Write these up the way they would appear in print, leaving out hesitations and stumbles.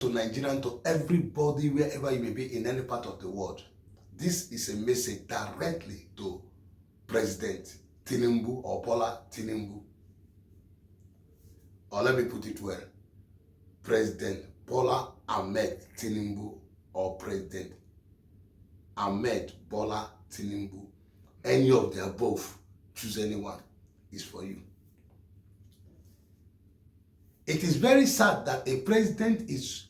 to Nigerian, to everybody, wherever you may be in any part of the world. This is a message directly to President Tinubu or Bola Tinubu. Or let me put it well, President Bola Ahmed Tinubu or President Ahmed Bola Tinubu. Any of the above, choose anyone, is for you. It is very sad that a president is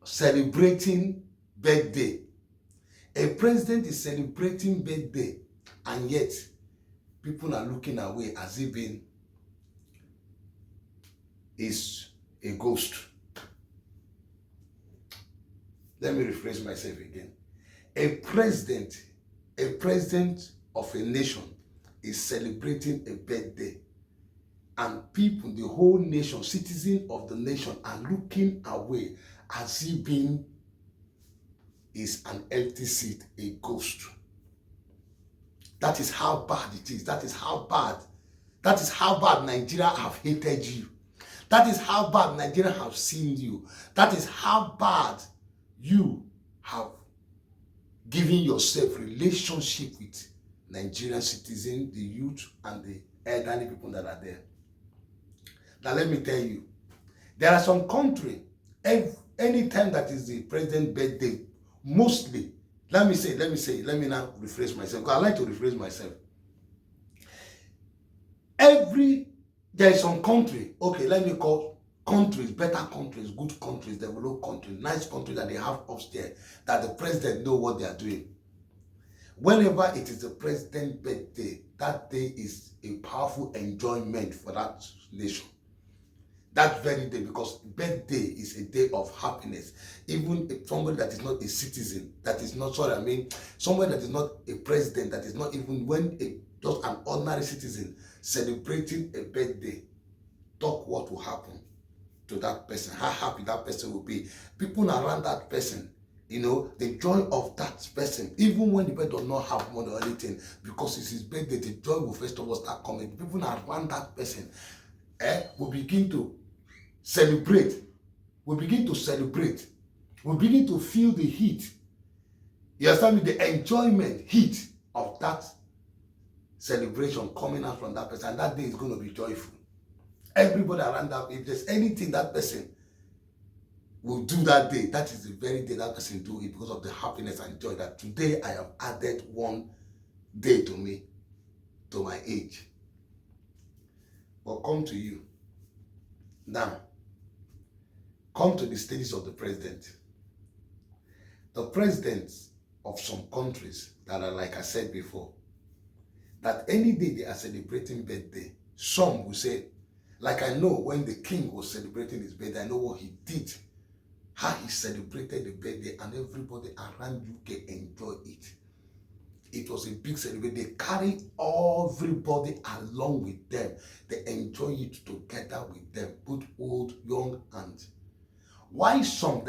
celebrating birthday. A president is celebrating birthday, and yet people are looking away as if being is a ghost. Let me rephrase myself again. A president of a nation is celebrating a birthday, and people, the whole nation, citizens of the nation, are looking away as if being is an empty seat, a ghost. That is how bad it is. That is how bad Nigeria have hated you. That is how bad Nigeria have seen you. That is how bad you have given yourself relationship with Nigerian citizens, the youth, and the elderly people that are there. Now let me tell you, there are some countries, any time that is the president's birthday, mostly, let me now rephrase myself, because I like to rephrase myself. There is some country, okay, let me call countries, better countries, good countries, developed countries, nice countries that they have upstairs, that the president know what they are doing. Whenever it is the president's birthday, that day is a powerful enjoyment for that nation. That very day, because birthday is a day of happiness. Even if somebody that is not a citizen, somebody that is not a president, that is not even just an ordinary citizen celebrating a birthday, talk what will happen to that person, how happy that person will be. People around that person, the joy of that person, even when the person does not have money or anything, because it's his birthday, the joy will first of all start coming. People around that person will begin to celebrate. We begin to celebrate. We begin to feel the heat. You understand me? The enjoyment, heat of that celebration coming out from that person. And that day is going to be joyful. Everybody around that, if there's anything that person will do that day, that is the very day that person do it, because of the happiness and joy that today I have added one day to me, to my age. But come to you. Now, come to the status of the president. The presidents of some countries that are, like I said before, that any day they are celebrating birthday, some will say, like I know when the king was celebrating his birthday, I know what he did, how he celebrated the birthday, and everybody around UK enjoyed it. It was a big celebration. They carried everybody along with them. They enjoy it together with them, both old, young, and why there's some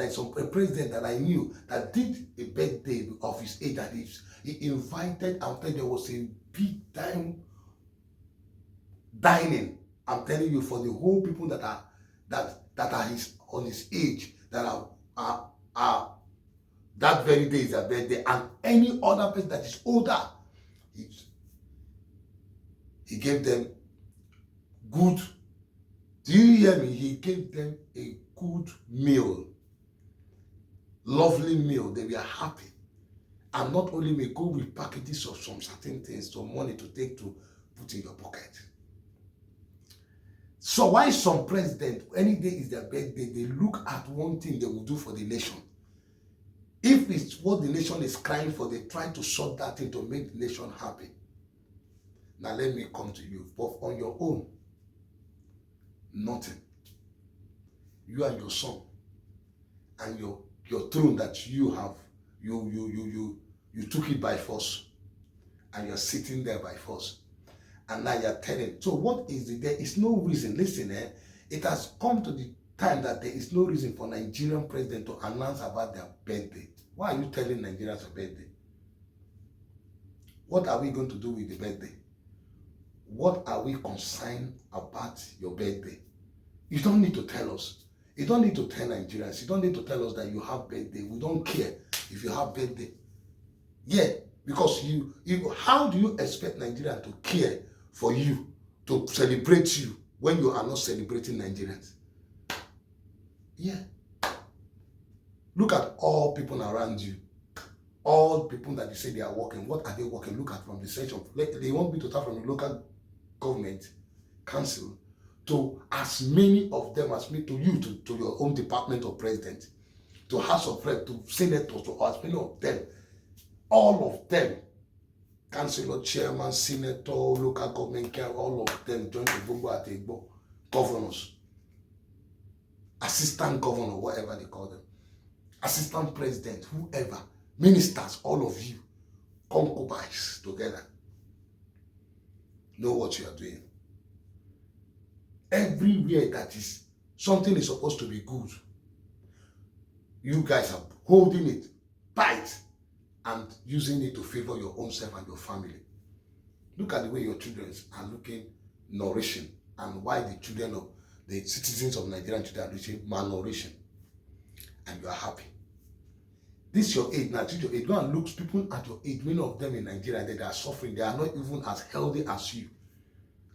president that I knew that did a birthday of his age, and he invited, I'm telling you, there was a big time dining. I'm telling you, for the whole people that are on his age, that are that very day is their birthday, and any other person that is older, he gave them good. Do you hear me? He gave them a good meal, lovely meal. They were happy, and not only may go with packages of some certain things, some money to take to put in your pocket. So why some president, any day is their birthday, they look at one thing they will do for the nation. If it's what the nation is crying for, they try to sort that thing to make the nation happy. Now let me come to you. But on your own, nothing. You and your son and your throne that you have, you took it by force, and you're sitting there by force. And now you're telling. So what is it? There is no reason. Listen, it has come to the time that there is no reason for Nigerian president to announce about their birthday. Why are you telling Nigerians your birthday? What are we going to do with the birthday? What are we concerned about your birthday? You don't need to tell us. You don't need to tell Nigerians. You don't need to tell us that you have birthday. We don't care if you have birthday. Yeah, because how do you expect Nigerians to care for you, to celebrate you, when you are not celebrating Nigerians? Yeah. Look at all people around you. All people that you say they are working. What are they working? Look at from the section. They want me to start from the local government, council, to as many of them as me, to you, to your own department of president, to House of Reps, to senators, to as many of them, all of them, councillor, chairman, senator, local government, all of them join the Bongo at Igbo, governors, assistant governor, whatever they call them, assistant president, whoever, ministers, all of you, concubines together. Know what you are doing. Everywhere that is something is supposed to be good, you guys are holding it tight and using it to favor your own self and your family. Look at the way your children are looking nourishing, and why the children of the citizens of Nigeria today are reaching malnourishing, and you are happy. This is your age now. This is your age. Go and look people at your age. Many of them in Nigeria, they are suffering. They are not even as healthy as you,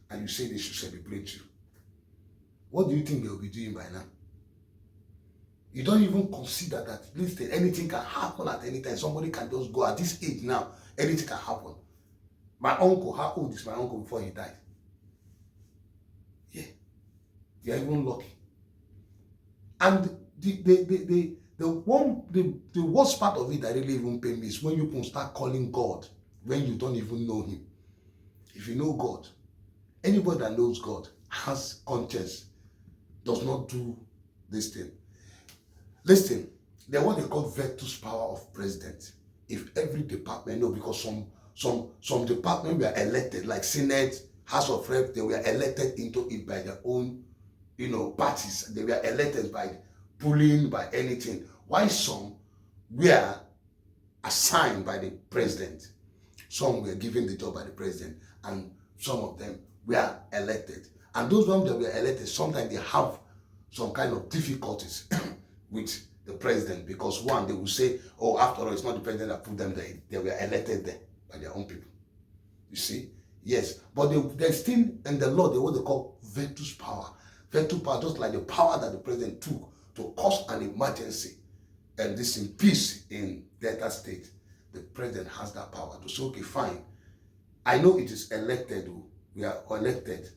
and you say they should celebrate you. What do you think they will be doing by now? You don't even consider that, listen, anything can happen at any time. Somebody can just go at this age now. Anything can happen. My uncle, how old is my uncle before he died? Yeah. You're even lucky. And the worst part of it that really even pain me is when you can start calling God when you don't even know him. If you know God, anybody that knows God has conscience, does not do this thing. Listen, there's what they call vetus power of president. If every department, no, because some department were elected, like Senate, House of Reps, they were elected into it by their own, parties. They were elected by pulling, by anything. Why some were assigned by the president? Some were given the job by the president, and some of them were elected. And those ones that were elected, sometimes they have some kind of difficulties with the president, because one, they will say, oh, after all, it's not the president that put them there. They were elected there by their own people. You see? Yes. But they're still in the law, they what they call vetus power. Vetus power, just like the power that the president took to cause an emergency and this in peace in Delta State. The president has that power to say, okay, fine. I know it is elected. We are elected.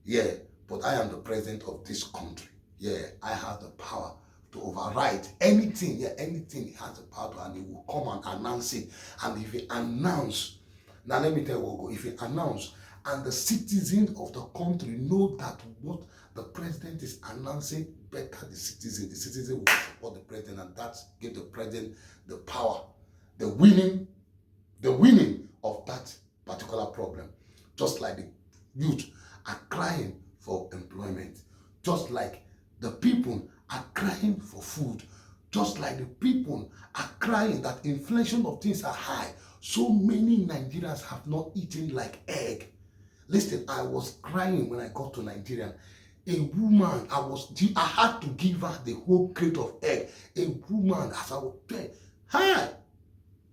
Yeah, but I am the president of this country. Yeah, I have the power to override anything. Yeah, anything he has the power to, and he will come and announce it. And if he announce, now let me tell you what, if he announce, and the citizens of the country know that what the president is announcing, better the citizen will support the president, and that give the president the power, the winning of that particular problem. Just like the youth are crying for employment, just like the people are crying for food, just like the people are crying that inflation of things are high. So many Nigerians have not eaten like egg. Listen, I was crying when I got to Nigeria. A woman, I had to give her the whole crate of egg. A woman, as I was there, hi,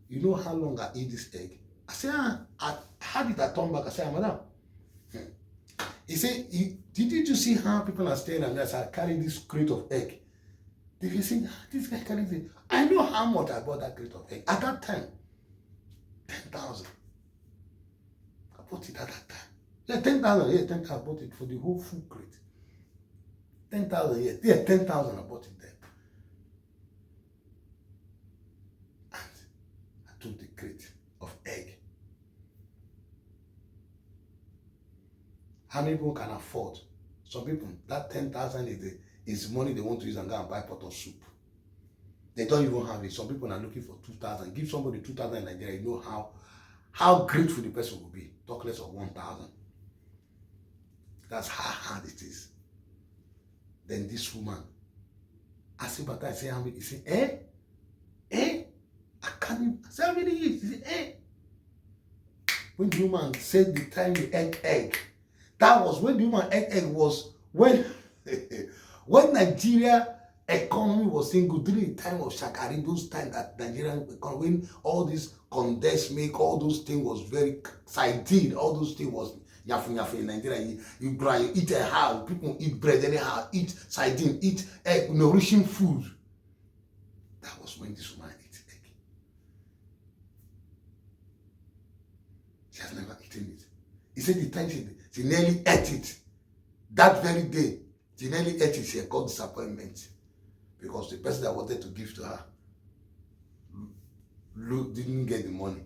you know how long I ate this egg? I said, I had it, I turned back, I said, madam. He said, did you see how people are staying and as I carry this crate of egg? They were saying, this guy carries it. I know how much I bought that crate of egg. At that time, 10,000. I bought it at that time. Yeah, 10,000, yeah, 10,000. I bought it for the whole full crate. 10,000, yeah. Yeah, 10,000 I bought it there. And I took the crate of egg. How many people can afford? Some people, that 10,000 is money they want to use and go and buy pot of soup. They don't even have it. Some people are looking for 2,000. Give somebody 2,000 in Nigeria, you know how grateful the person will be. Talk less of 1,000. That's how hard it is. Then this woman, I say, but I say, how many? He say, I can't even. I say, how many years? He say, When the woman said the time you ate egg, that was when the woman ate egg was when When Nigeria economy was saying good during the time of Shakari, those times that Nigerian economy, when all this condensed milk, all those things was very sardine, all those things was yafu in Nigeria. You eat a house, people eat bread anyhow, eat sardine, eat egg, nourishing food. That was when this woman ate egg. She has never eaten it. He said the time she nearly ate it. That very day, she nearly ate it. She got disappointment because the person that wanted to give to her didn't get the money.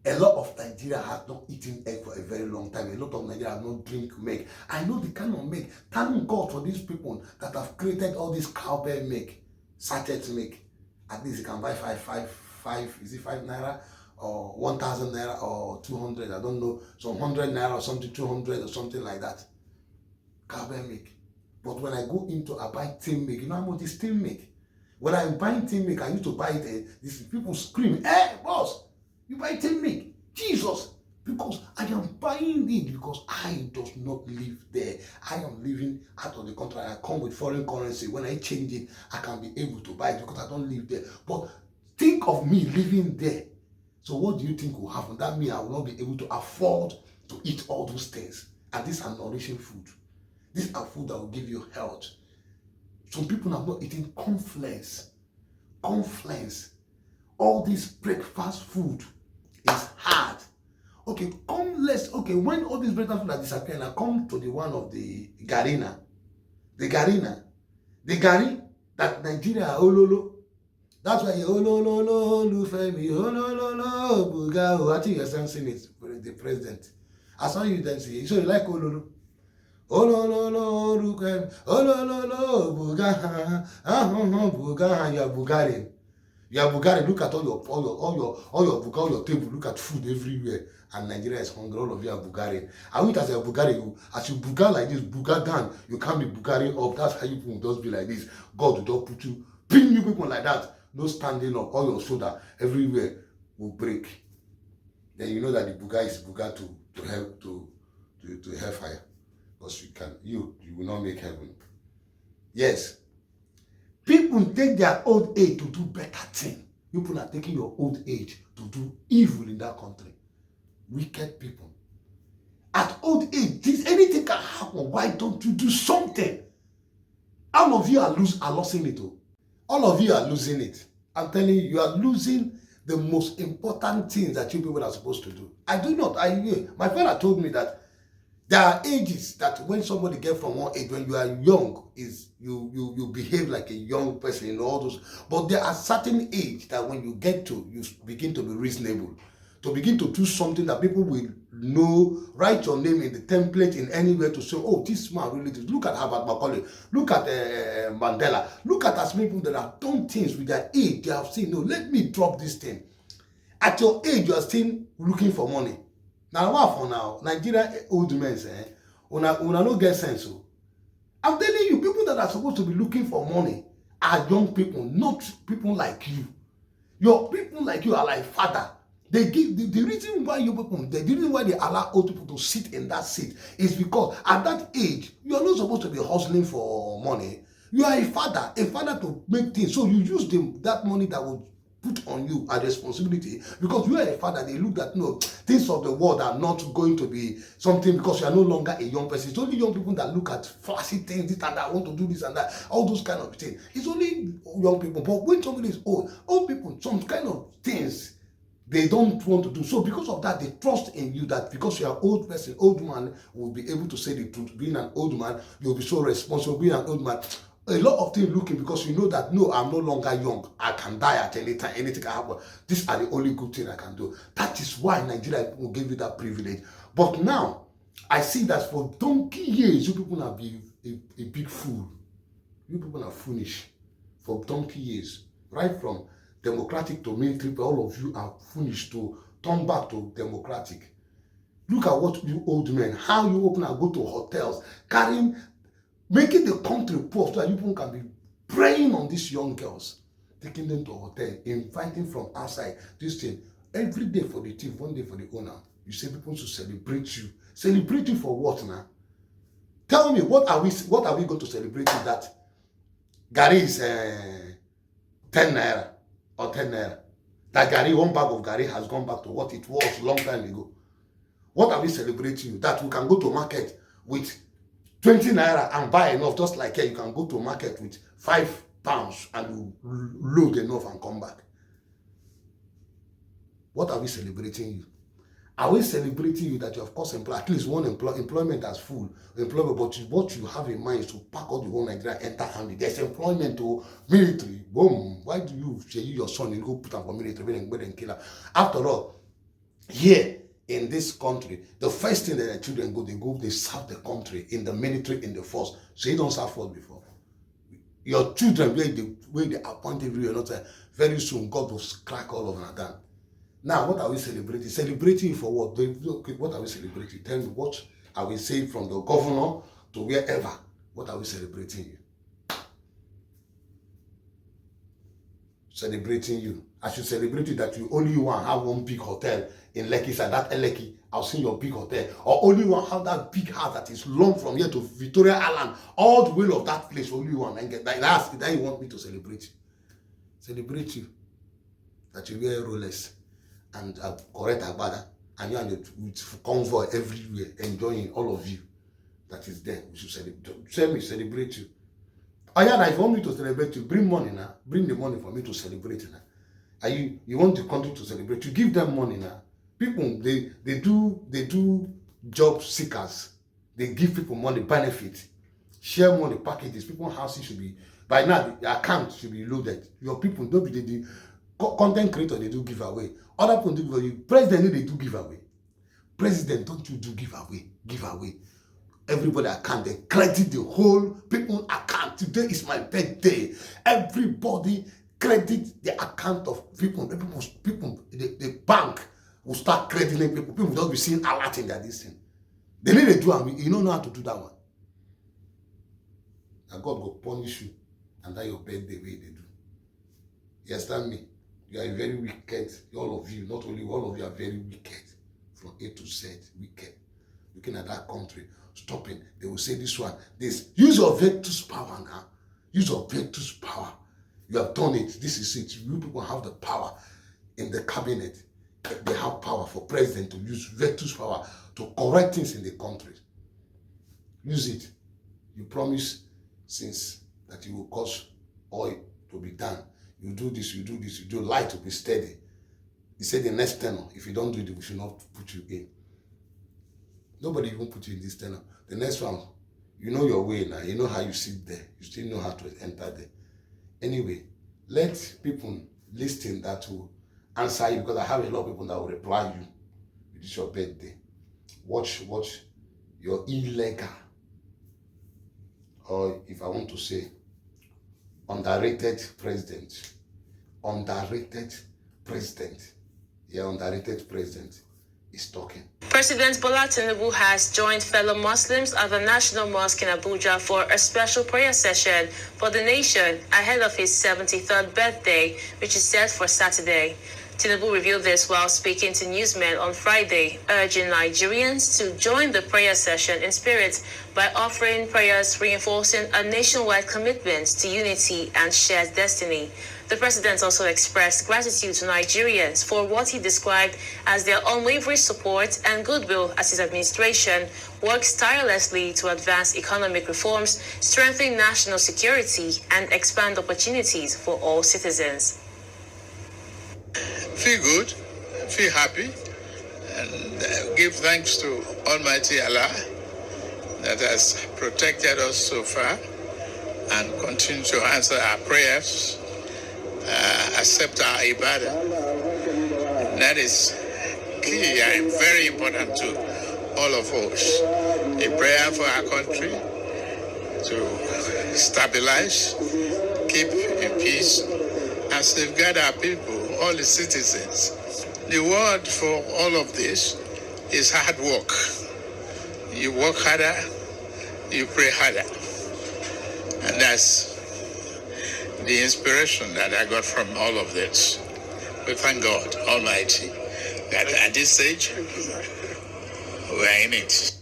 A lot of Nigeria has not eaten egg for a very long time. A lot of Nigeria have not drink milk. I know the kind of milk. Thank God for these people that have created all this cowbell milk, sachet milk. At least you can buy five, is it 5 naira? Or 1,000 naira or 200, I don't know, some 100 naira or something, 200 or something like that. Cowbell milk. But when I go into, I buy tin milk. You know how much is tin milk? When I'm buying tin milk, I used to buy it. These people scream, "Hey, boss, you buy tin milk? Jesus!" Because I am buying it because I does not live there. I am living out of the country. I come with foreign currency. When I change it, I can be able to buy it because I don't live there. But think of me living there. So what do you think will happen? That means I will not be able to afford to eat all those things. And these are nourishing food. These are food that will give you health. Some people are not eating cornflakes. All this breakfast food is hard. Okay, when all these breakfast food are disappearing, I come to the one of the garina. The gari that Nigeria, ololo. That's why Lufemi, Buga. I think you're sensing it, the president. I saw you dancing. So you like Ololo? Lufemi, Buga. Buga. You are Bulgarian. Look at all your Buga, all your table. Look at food everywhere. And Nigeria is hungry. All of you are Bulgarian. I wish as a Bulgarian, as you Buga like this, Buga down, you can't be Bulgarian up. That's how you people just be like this. God will just put you, pin you people like that. No standing up, all your shoulder everywhere will break. Then you know that the Buga is Buga to help to hellfire. Because you will not make heaven. Yes. People take their old age to do better thing. People are taking your old age to do evil in that country. Wicked people. At old age, anything can happen. Why don't you do something? All of you are losing it. All of you are losing it. I'm telling you, you are losing the most important things that you people are supposed to do. I do not. My father told me that there are ages that when somebody gets from one age, when you are young, is you behave like a young person in all those. But there are certain age that when you get to, you begin to be reasonable, to begin to do something that people will know, write your name in the template in anywhere to say, oh, this man really did. Look at Herbert Macaulay, look at Mandela, look at as many people that have done things with their age. They have seen, no, let me drop this thing. At your age, you are still looking for money. Now, what for now? Nigeria old men say, una no get sense. So. I'm telling you, people that are supposed to be looking for money are young people, not people like you. Your people like you are like father. They give the reason why you people, the reason why they allow old people to sit in that seat is because at that age, you are not supposed to be hustling for money. You are a father to make things. So you use that money that would put on you a responsibility because you are a father. They look at no things of the world are not going to be something because you are no longer a young person. It's only young people that look at flashy things, this and that, want to do this and that, all those kind of things. It's only young people. But when somebody is old people, some kind of things they don't want to do. So because of that, they trust in you that because you are old person, old man will be able to say the truth. Being an old man, you'll be so responsible. Being an old man, a lot of things looking because you know that no, I'm no longer young. I can die at any time. Anything can happen. These are the only good things I can do. That is why Nigeria will give you that privilege. But now, I see that for donkey years, you people have been a big fool. You people are foolish for donkey years. Right from democratic to military, all of you are foolish to turn back to democratic. Look at what you old men, how you open and go to hotels, making the country poor so that you people can be preying on these young girls, taking them to a hotel, inviting from outside, this thing, every day for the thief, one day for the owner. You say people should celebrate you. Celebrate you for what now? Tell me, what are we going to celebrate with that? Gari is 10 naira or 10 naira. That Gari, one bag of Gari has gone back to what it was long time ago. What are we celebrating? That we can go to market with 20 naira and buy enough, just like here, you can go to market with 5 pounds and you load enough and come back. What are we celebrating you? Are we celebrating you that you have cost at least one employment as full employment, but what you have in mind is to pack all the whole Nigeria, enter handy. There's employment to military. Boom. Why do you say your son, you go put him for military and kill her? After all, here in this country, the first thing that the children go, they serve the country in the military, in the force. So you don't serve force before. Your children, where they appoint everywhere, not very soon, God will crack all of them down. Now, what are we celebrating? Celebrating for what? What are we celebrating? Tell me, what are we saying from the governor to wherever? What are we celebrating you? Celebrating you. I should celebrate you that you only one have one big hotel in Lekki, so that Lekki, I'll see your big hotel. Or only one have that big house that is long from here to Victoria Island, all the way of that place, only one. And get that you want me to celebrate you. Celebrate you. That you wear Rolex and correct agbada, and you and with convoy everywhere, enjoying all of you that is there. We should celebrate you. Oh yeah, if you want me to celebrate you, bring money now. Bring the money for me to celebrate now. And you want the country to celebrate, you give them money now. People, they do job seekers. They give people money, benefit, share money, packages. People's houses should be, by now, the account should be loaded. Your people, don't be the content creator, they do give away. Other people do give away. President, they do give away. President, don't you do give away? Give away. Everybody account, they credit the whole people account. Today is my birthday. Everybody credit the account of people. The bank will start crediting people. People will just be seeing a lot in their distance. They need to do it. You don't know how to do that one. And God will punish you. And that your birthday way they do. You understand me? You are very wicked. All of you, not only all of you are very wicked. From A to Z, wicked. Looking at that country, stopping. They will say this one, this. Use your virtuous power now. Use your virtuous power. You have done it. This is it. You people have the power in the cabinet. They have power for president to use virtuous power to correct things in the country. Use it. You promise since that you will cause oil to be done. You do this, you do this, you do light to be steady. He said the next tenor, if you don't do it, we should not put you in. Nobody even put you in this tenor. The next one, you know your way now. You know how you sit there. You still know how to enter there. Anyway, let people listen that will answer you, because I have a lot of people that will reply you. It is your birthday. Watch your illegal, or if I want to say, underrated president. Underrated president. Yeah, underrated president is talking. President Bola Tinubu has joined fellow Muslims at the National Mosque in Abuja for a special prayer session for the nation ahead of his 73rd birthday, which is set for Saturday. Tinubu revealed this while speaking to newsmen on Friday, urging Nigerians to join the prayer session in spirit by offering prayers reinforcing a nationwide commitment to unity and shared destiny. The president also expressed gratitude to Nigerians for what he described as their unwavering support and goodwill as his administration works tirelessly to advance economic reforms, strengthen national security, and expand opportunities for all citizens. Feel good, feel happy, and give thanks to Almighty Allah that has protected us so far and continue to answer our prayers, accept our ibadah. That is key and very important to all of us. A prayer for our country to stabilize, keep in peace, and safeguard our people, all the citizens. The word for all of this is hard work. You work harder, you pray harder. And that's the inspiration that I got from all of this. We thank God Almighty that at this stage, we're in it.